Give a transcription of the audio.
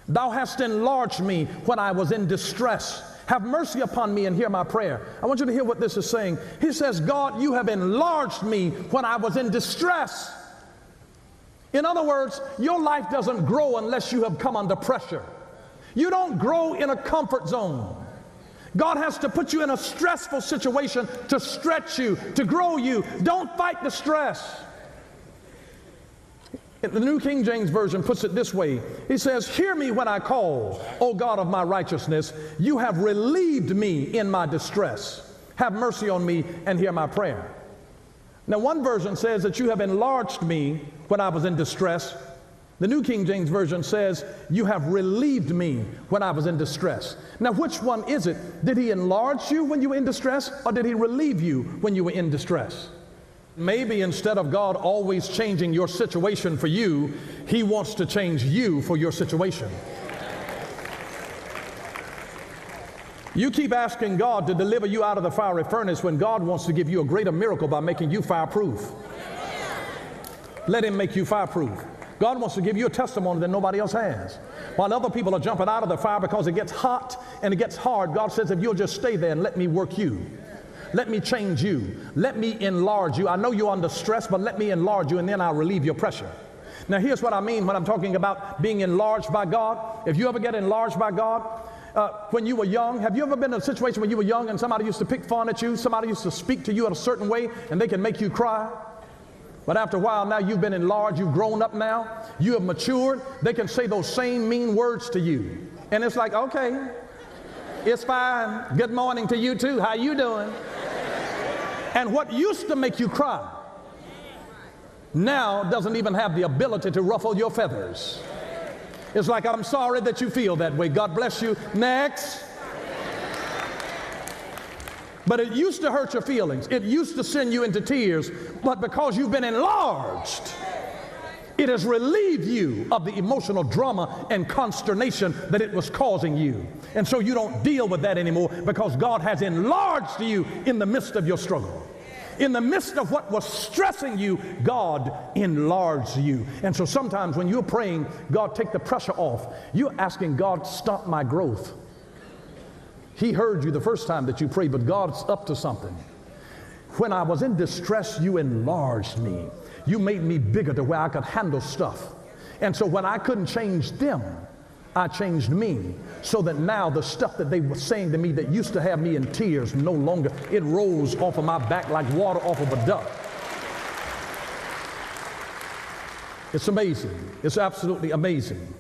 Thou hast enlarged me when I was in distress. Have mercy upon me and hear my prayer. I want you to hear what this is saying. He says, God, you have enlarged me when I was in distress. In other words, your life doesn't grow unless you have come under pressure. You don't grow in a comfort zone. God has to put you in a stressful situation to stretch you, to grow you. Don't fight the stress. The New King James Version puts it this way. He says, hear me when I call, O God of my righteousness. You have relieved me in my distress. Have mercy on me and hear my prayer. Now, one version says that you have enlarged me when I was in distress. The New King James Version says, you have relieved me when I was in distress. Now, which one is it? Did he enlarge you when you were in distress, or did he relieve you when you were in distress? Maybe instead of God always changing your situation for you, he wants to change you for your situation. You keep asking God to deliver you out of the fiery furnace when God wants to give you a greater miracle by making you fireproof. Let him make you fireproof. God wants to give you a testimony that nobody else has. While other people are jumping out of the fire because it gets hot and it gets hard, God says, if you'll just stay there and let me work you. Let me change you. Let me enlarge you. I know you're under stress, but let me enlarge you, and then I'll relieve your pressure. Now, here's what I mean when I'm talking about being enlarged by God. If you ever get enlarged by God, when you were young, have you ever been in a situation when you were young and somebody used to pick fun at you, somebody used to speak to you in a certain way, and they can make you cry? But after a while, now you've been enlarged, you've grown up now, you have matured, they can say those same mean words to you. And it's like, okay, it's fine. Good morning to you too. How you doing? And what used to make you cry now doesn't even have the ability to ruffle your feathers. It's like, I'm sorry that you feel that way. God bless you. Next. But it used to hurt your feelings. It used to send you into tears. But because you've been enlarged, it has relieved you of the emotional drama and consternation that it was causing you. And so you don't deal with that anymore because God has enlarged you in the midst of your struggle. In the midst of what was stressing you, God enlarged you. And so sometimes when you're praying, God, take the pressure off, you're asking God, stop my growth. He heard you the first time that you prayed, but God's up to something. When I was in distress, you enlarged me. You made me bigger to where I could handle stuff. And so when I couldn't change them, I changed me, so that now the stuff that they were saying to me that used to have me in tears, no longer, it rolls off of my back like water off of a duck. It's amazing. It's absolutely amazing.